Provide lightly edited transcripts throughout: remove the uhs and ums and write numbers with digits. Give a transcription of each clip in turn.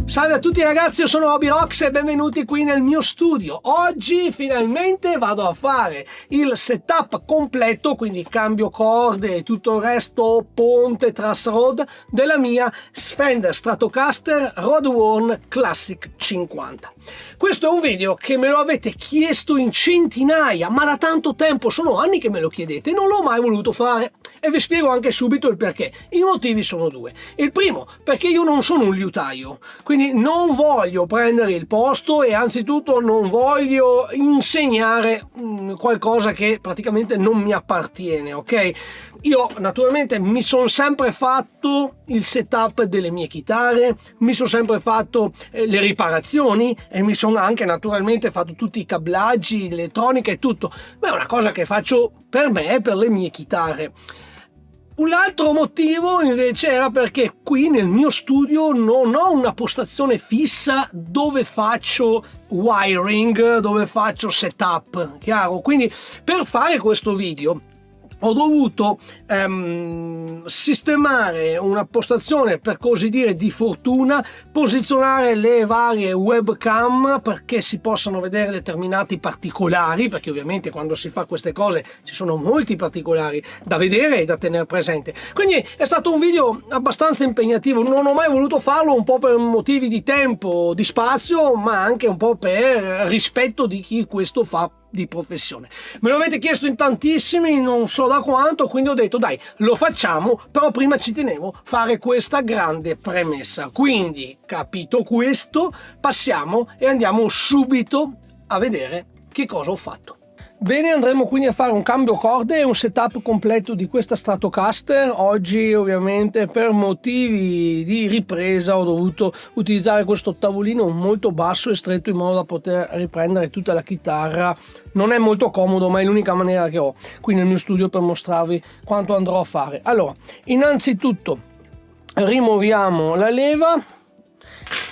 Salve a tutti ragazzi, io sono Hobby Rocks e benvenuti qui nel mio studio. Oggi finalmente vado a fare il setup completo, quindi cambio corde e tutto il resto, ponte, truss rod della mia Fender Stratocaster Roadworn Classic 50. Questo è un video che me lo avete chiesto in centinaia, ma da tanto tempo, sono anni che me lo chiedete e non l'ho mai voluto fare. E vi spiego anche subito il perché. I motivi sono due. Il primo, perché io non sono un liutaio, quindi non voglio prendere il posto e anzitutto non voglio insegnare qualcosa che praticamente non mi appartiene, ok? Io naturalmente mi sono sempre fatto il setup delle mie chitarre, mi sono sempre fatto le riparazioni e mi sono anche naturalmente fatto tutti i cablaggi, l'elettronica e tutto, ma è una cosa che faccio per me e per le mie chitarre. Un altro motivo invece era perché qui nel mio studio non ho una postazione fissa dove faccio wiring, dove faccio setup, chiaro? Quindi per fare questo video ho dovuto sistemare una postazione per così dire di fortuna, posizionare le varie webcam perché si possano vedere determinati particolari, perché ovviamente quando si fa queste cose ci sono molti particolari da vedere e da tenere presente. Quindi è stato un video abbastanza impegnativo, non ho mai voluto farlo, un po' per motivi di tempo, di spazio, ma anche un po' per rispetto di chi questo fa di professione. Me lo avete chiesto in tantissimi, non so da quanto, quindi ho detto dai, lo facciamo, però prima ci tenevo a fare questa grande premessa. Quindi, capito questo, passiamo e andiamo subito a vedere che cosa ho fatto. Bene, andremo quindi a fare un cambio corde e un setup completo di questa Stratocaster. Oggi ovviamente per motivi di ripresa ho dovuto utilizzare questo tavolino molto basso e stretto in modo da poter riprendere tutta la chitarra. Non è molto comodo, ma è l'unica maniera che ho qui nel mio studio per mostrarvi quanto andrò a fare. Allora, innanzitutto rimuoviamo la leva.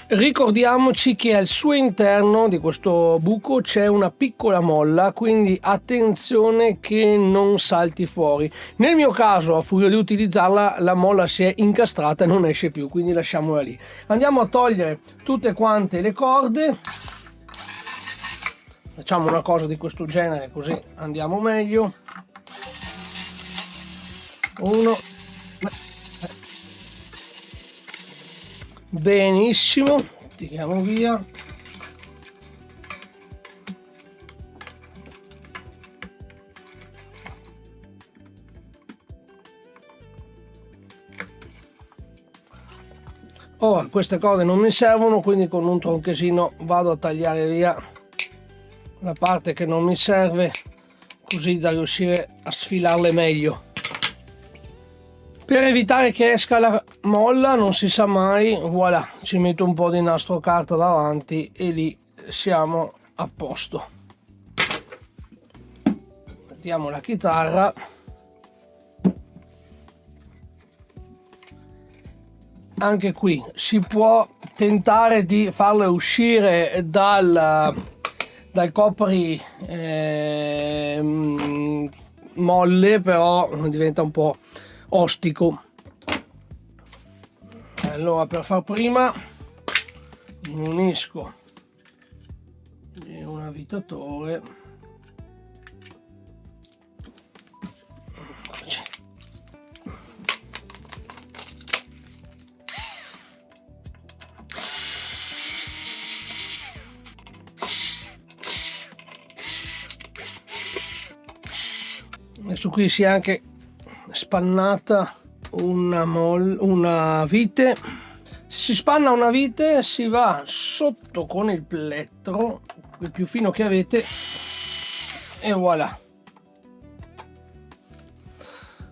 Ricordiamoci che al suo interno di questo buco c'è una piccola molla, quindi attenzione che non salti fuori. Nel mio caso, a furia di utilizzarla, la molla si è incastrata e non esce più, quindi lasciamola lì. Andiamo a togliere tutte quante le corde. Facciamo una cosa di questo genere così andiamo meglio. Uno. Benissimo, tiriamo via. Ora queste corde non mi servono, quindi con un tronchesino vado a tagliare via la parte che non mi serve, così da riuscire a sfilarle meglio. Per evitare che esca la molla, non si sa mai, voilà, ci metto un po' di nastro carta davanti e lì siamo a posto. Mettiamo la chitarra. Anche qui si può tentare di farla uscire dal copri molle, però diventa un po' ostico. Allora, per far prima unisco un avvitatore. Adesso qui si è anche spannata una vite. Se si spanna una vite si va sotto con il plettro, il più fino che avete, e voilà.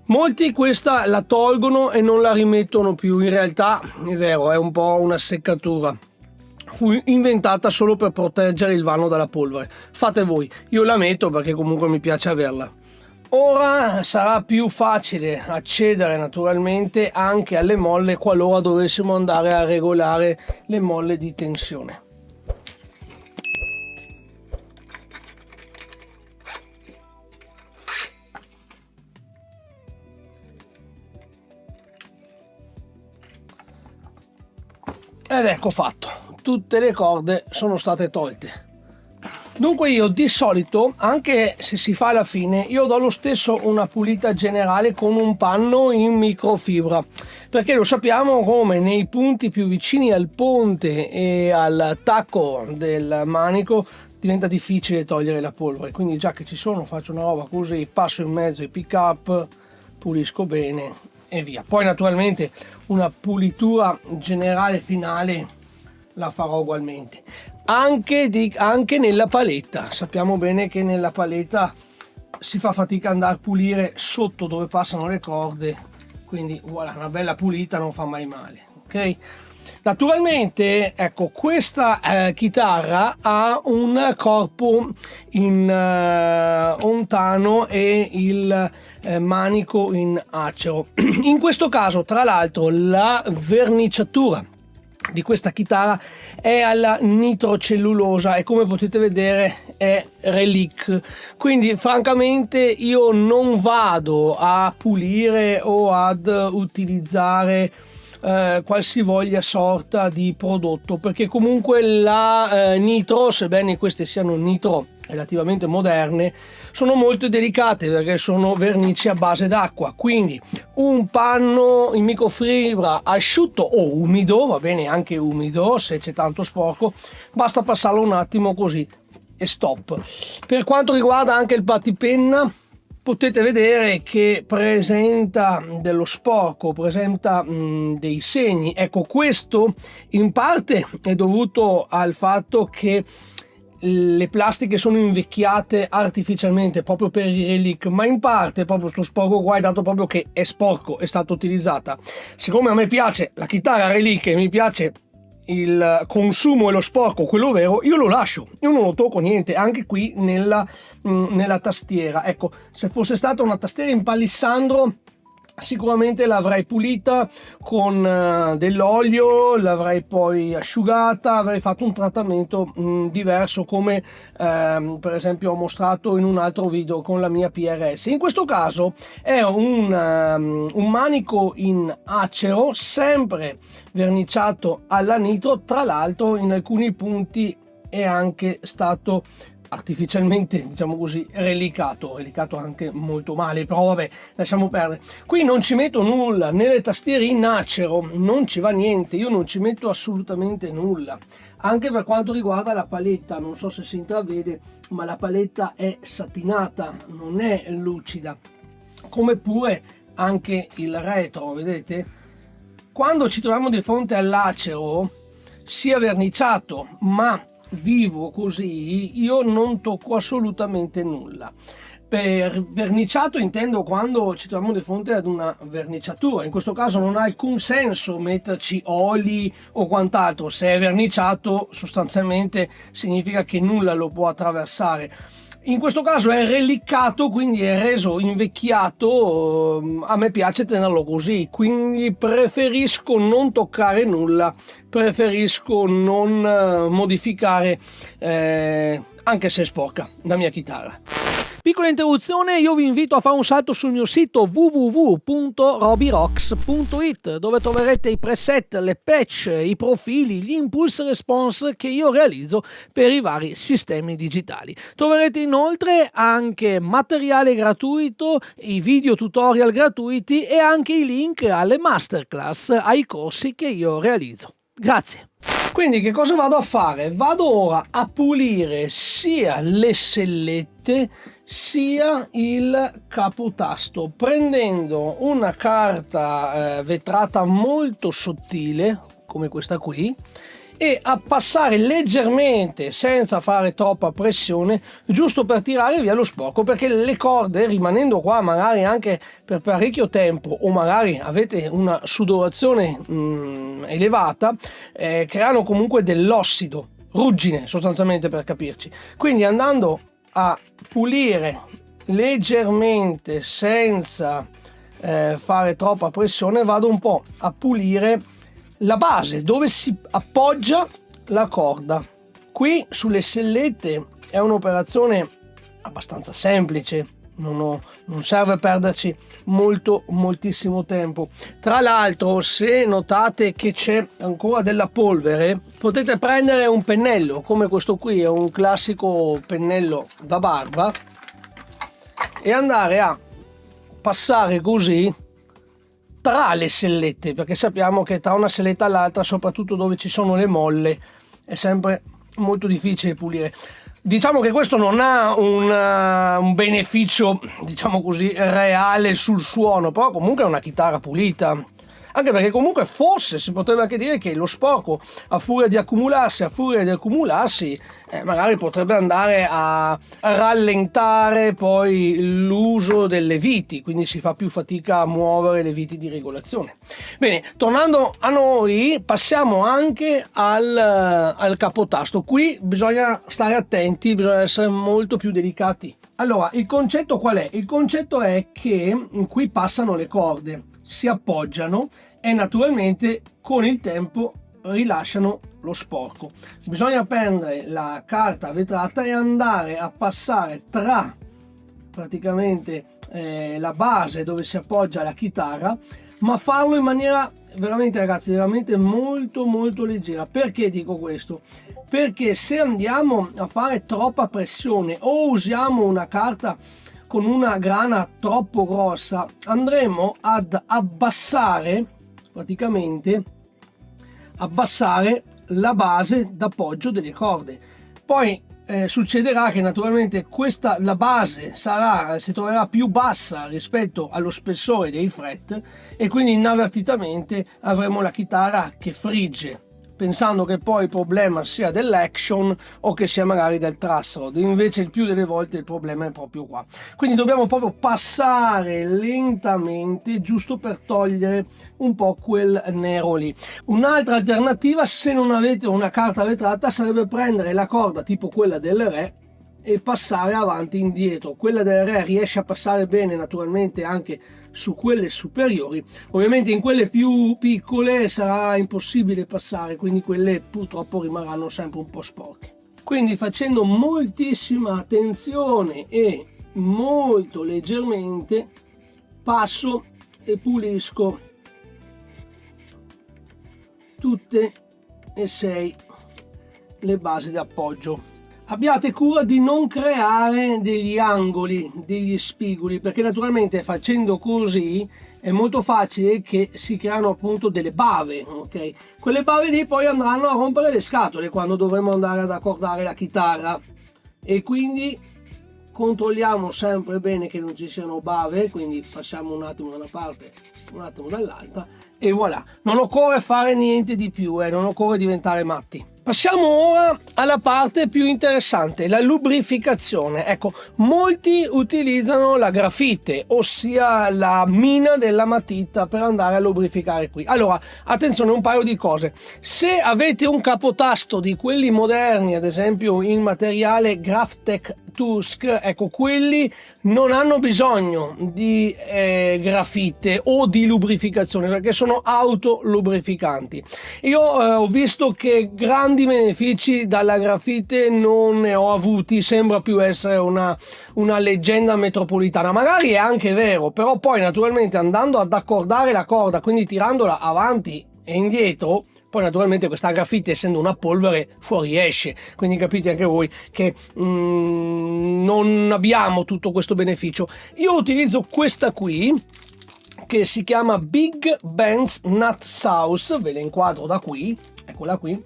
Molti questa la tolgono e non la rimettono più, in realtà è vero, è un po' una seccatura, fu inventata solo per proteggere il vano dalla polvere. Fate voi, io la metto perché comunque mi piace averla. Ora sarà più facile accedere naturalmente anche alle molle qualora dovessimo andare a regolare le molle di tensione. ed ecco fatto, tutte le corde sono state tolte. Dunque io di solito, anche se si fa alla fine, io do lo stesso una pulita generale con un panno in microfibra, perché lo sappiamo come nei punti più vicini al ponte e al tacco del manico diventa difficile togliere la polvere, quindi già che ci sono faccio una roba così, passo in mezzo i pick up, pulisco bene e via. Poi naturalmente una pulitura generale finale la farò ugualmente. Anche nella paletta, sappiamo bene che nella paletta si fa fatica ad andare a pulire sotto dove passano le corde, quindi voilà, una bella pulita non fa mai male, ok? Naturalmente, ecco, questa chitarra ha un corpo in ontano e il manico in acero. In questo caso, tra l'altro, la verniciatura di questa chitarra è alla nitrocellulosa e come potete vedere è relic, quindi francamente io non vado a pulire o ad utilizzare qualsivoglia sorta di prodotto, perché comunque la nitro, sebbene queste siano nitro relativamente moderne, sono molto delicate perché sono vernici a base d'acqua, quindi un panno in microfibra asciutto o umido, va bene anche umido se c'è tanto sporco, basta passarlo un attimo così e stop. Per quanto riguarda anche il battipenna, potete vedere che presenta dello sporco, presenta dei segni. Ecco, questo in parte è dovuto al fatto che le plastiche sono invecchiate artificialmente proprio per i relic, ma in parte proprio sto sporco qua è dato proprio che è sporco, è stata utilizzata. Siccome a me piace la chitarra relic e mi piace il consumo e lo sporco, quello vero, io lo lascio, io non lo tocco niente, anche qui nella tastiera. Ecco, se fosse stata una tastiera in palissandro sicuramente l'avrei pulita con dell'olio, l'avrei poi asciugata, avrei fatto un trattamento diverso come per esempio ho mostrato in un altro video con la mia PRS. In questo caso è un manico in acero, sempre verniciato alla nitro, tra l'altro in alcuni punti è anche stato artificialmente, diciamo così, relicato anche molto male, però vabbè, lasciamo perdere. Qui non ci metto nulla, nelle tastiere in acero non ci va niente, io non ci metto assolutamente nulla. Anche per quanto riguarda la paletta, non so se si intravede, ma la paletta è satinata, non è lucida, come pure anche il retro, vedete? Quando ci troviamo di fronte all'acero, sia verniciato ma vivo così, io non tocco assolutamente nulla. Per verniciato intendo quando ci troviamo di fronte ad una verniciatura, in questo caso non ha alcun senso metterci oli o quant'altro, se è verniciato sostanzialmente significa che nulla lo può attraversare. In questo caso è reliccato, quindi è reso invecchiato, a me piace tenerlo così, quindi preferisco non toccare nulla, preferisco non modificare, anche se è sporca, la mia chitarra. Piccola interruzione, io vi invito a fare un salto sul mio sito www.robyrocks.it, dove troverete i preset, le patch, i profili, gli impulse response che io realizzo per i vari sistemi digitali. Troverete inoltre anche materiale gratuito, i video tutorial gratuiti e anche i link alle masterclass, ai corsi che io realizzo. Grazie. Quindi che cosa vado a fare? Vado ora a pulire sia le sellette sia il capotasto, prendendo una carta vetrata molto sottile come questa qui e a passare leggermente senza fare troppa pressione, giusto per tirare via lo sporco, perché le corde rimanendo qua magari anche per parecchio tempo o magari avete una sudorazione elevata, creano comunque dell'ossido, ruggine sostanzialmente, per capirci. Quindi andando a pulire leggermente senza fare troppa pressione, vado un po' a pulire la base dove si appoggia la corda. Qui sulle sellette è un'operazione abbastanza semplice, non serve perderci moltissimo tempo. Tra l'altro, se notate che c'è ancora della polvere, potete prendere un pennello come questo qui, è un classico pennello da barba, e andare a passare così tra le sellette, perché sappiamo che tra una selletta all'altra, soprattutto dove ci sono le molle, è sempre molto difficile pulire. Diciamo che questo non ha un beneficio, diciamo così, reale sul suono, però comunque è una chitarra pulita. Anche perché comunque forse si potrebbe anche dire che lo sporco, a furia di accumularsi, magari potrebbe andare a rallentare poi l'uso delle viti, quindi si fa più fatica a muovere le viti di regolazione. Bene, tornando a noi, passiamo anche al capotasto. Qui bisogna stare attenti, bisogna essere molto più delicati. Allora, il concetto qual è? Il concetto è che qui passano le corde, si appoggiano e naturalmente con il tempo rilasciano lo sporco. Bisogna prendere la carta vetrata e andare a passare tra praticamente la base dove si appoggia la chitarra, ma farlo in maniera veramente, ragazzi, veramente molto leggera. Perché dico questo? Perché se andiamo a fare troppa pressione o usiamo una carta con una grana troppo grossa, andremo ad abbassare la base d'appoggio delle corde. Poi succederà che naturalmente la base si troverà più bassa rispetto allo spessore dei fret, e quindi inavvertitamente avremo la chitarra che frigge, pensando che poi il problema sia dell'action o che sia magari del truss rod. Invece il più delle volte il problema è proprio qua. Quindi dobbiamo proprio passare lentamente, giusto per togliere un po' quel nero lì. Un'altra alternativa, se non avete una carta vetrata, sarebbe prendere la corda tipo quella del Re e passare avanti e indietro. Quella del Re riesce a passare bene naturalmente anche su quelle superiori. Ovviamente in quelle più piccole sarà impossibile passare, quindi quelle purtroppo rimarranno sempre un po' sporche. Quindi, facendo moltissima attenzione e molto leggermente, passo e pulisco tutte e 6 le basi d'appoggio. Abbiate cura di non creare degli angoli, degli spigoli, perché naturalmente facendo così è molto facile che si creano appunto delle bave, ok? Quelle bave lì poi andranno a rompere le scatole quando dovremo andare ad accordare la chitarra, e quindi controlliamo sempre bene che non ci siano bave, quindi passiamo un attimo da una parte, un attimo dall'altra, e voilà, non occorre fare niente di più, non occorre diventare matti. Passiamo ora alla parte più interessante, la lubrificazione. Ecco, molti utilizzano la grafite, ossia la mina della matita, per andare a lubrificare qui. Allora, attenzione, un paio di cose. Se avete un capotasto di quelli moderni, ad esempio in materiale Graphtec Tusk, ecco, quelli non hanno bisogno di grafite o di lubrificazione, perché sono autolubrificanti. Io ho visto che grandi benefici dalla grafite non ne ho avuti, sembra più essere una leggenda metropolitana. Magari è anche vero, però poi naturalmente andando ad accordare la corda, quindi tirandola avanti e indietro, poi naturalmente questa grafite, essendo una polvere, fuoriesce, quindi capite anche voi che non abbiamo tutto questo beneficio. Io utilizzo questa qui, che si chiama Big Ben's Nut Sauce, ve la inquadro da qui, eccola qui.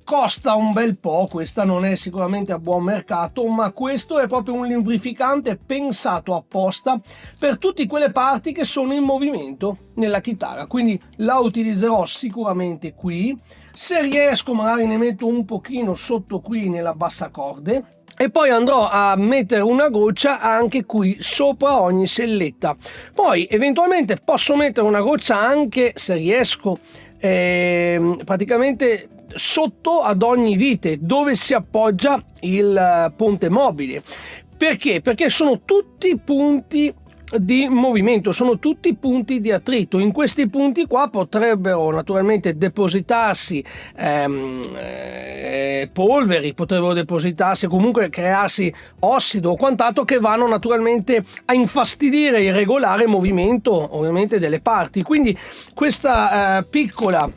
Costa un bel po', questa non è sicuramente a buon mercato, ma questo è proprio un lubrificante pensato apposta per tutte quelle parti che sono in movimento nella chitarra, quindi la utilizzerò sicuramente qui. Se riesco magari ne metto un pochino sotto qui nella bassacorde, e poi andrò a mettere una goccia anche qui sopra ogni selletta. Poi eventualmente posso mettere una goccia anche, se riesco, praticamente sotto ad ogni vite dove si appoggia il ponte mobile. Perché? Perché sono tutti punti di movimento, sono tutti punti di attrito. In questi punti qua potrebbero naturalmente depositarsi polveri, potrebbero depositarsi, comunque crearsi ossido o quant'altro, che vanno naturalmente a infastidire il regolare movimento ovviamente delle parti. Quindi questa piccola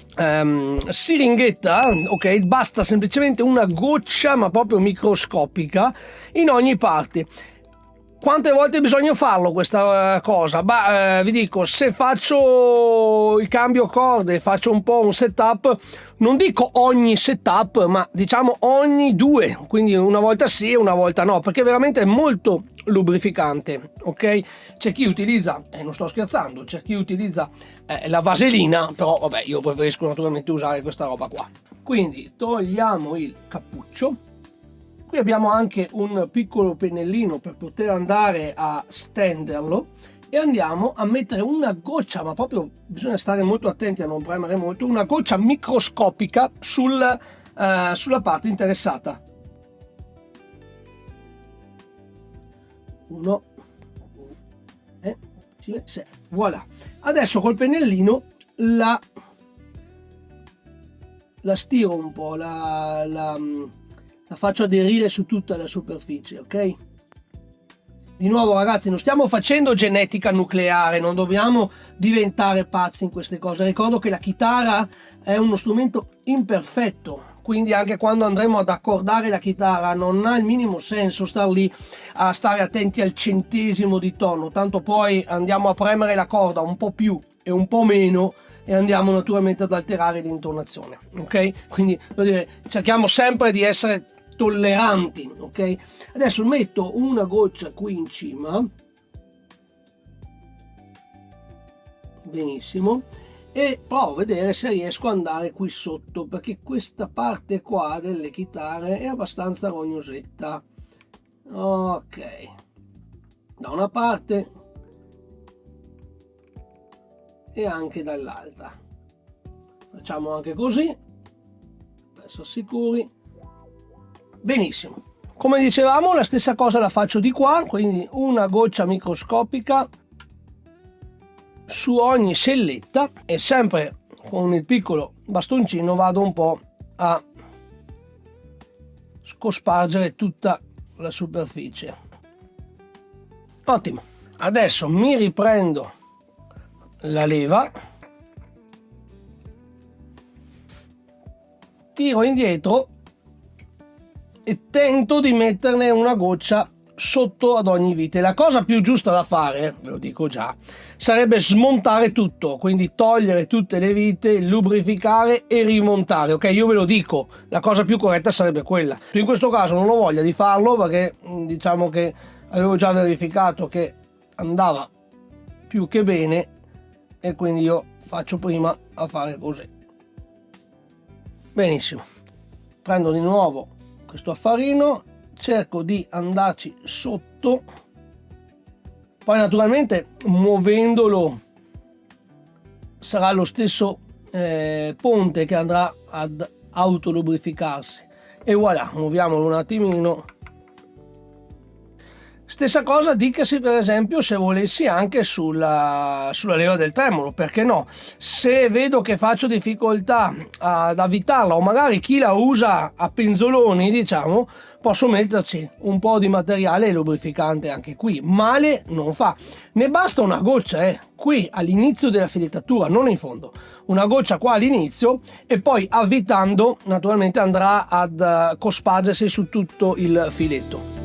siringhetta, ok, basta semplicemente una goccia ma proprio microscopica in ogni parte. Quante volte bisogna farlo questa cosa? Vi dico, se faccio il cambio corde, faccio un po' un setup, non dico ogni setup, ma diciamo ogni 2, quindi una volta sì e una volta no, perché veramente è molto lubrificante, ok? C'è chi utilizza, non sto scherzando, c'è chi utilizza la vaselina, però vabbè, io preferisco naturalmente usare questa roba qua. Quindi togliamo il cappuccio. Qui abbiamo anche un piccolo pennellino per poter andare a stenderlo, e andiamo a mettere una goccia, ma proprio bisogna stare molto attenti a non premere molto, una goccia microscopica sulla parte interessata. 1, 2, 3, 6. Voilà. Adesso col pennellino la stiro un po', la faccio aderire su tutta la superficie, ok? Di nuovo ragazzi, non stiamo facendo genetica nucleare, non dobbiamo diventare pazzi in queste cose. Ricordo che la chitarra è uno strumento imperfetto, quindi anche quando andremo ad accordare la chitarra non ha il minimo senso star lì a stare attenti al centesimo di tono, tanto poi andiamo a premere la corda un po' più e un po' meno e andiamo naturalmente ad alterare l'intonazione, ok? Quindi vuol dire, cerchiamo sempre di essere tolleranti, ok? Adesso metto una goccia qui in cima, benissimo, e provo a vedere se riesco ad andare qui sotto, perché questa parte qua delle chitarre è abbastanza rognosetta. Ok, da una parte e anche dall'altra. Facciamo anche così per essere sicuri. Benissimo, come dicevamo la stessa cosa la faccio di qua, quindi una goccia microscopica su ogni selletta, e sempre con il piccolo bastoncino vado un po' a cospargere tutta la superficie. Ottimo, adesso mi riprendo la leva, tiro indietro e tento di metterne una goccia sotto ad ogni vite. La cosa più giusta da fare, ve lo dico già, sarebbe smontare tutto, quindi togliere tutte le vite, lubrificare e rimontare, ok? Io ve lo dico, la cosa più corretta sarebbe quella. In questo caso non ho voglia di farlo perché diciamo che avevo già verificato che andava più che bene, e quindi io faccio prima a fare così. Benissimo, prendo di nuovo questo affarino, cerco di andarci sotto, poi naturalmente muovendolo sarà lo stesso ponte che andrà ad autolubrificarsi, e voilà, muoviamolo un attimino. Stessa cosa dicasi per esempio se volessi anche sulla leva del tremolo, perché no? Se vedo che faccio difficoltà ad avvitarla, o magari chi la usa a penzoloni, diciamo, posso metterci un po' di materiale lubrificante anche qui. Male non fa, ne basta una goccia qui all'inizio della filettatura, non in fondo, una goccia qua all'inizio, e poi avvitando naturalmente andrà ad cospargersi su tutto il filetto.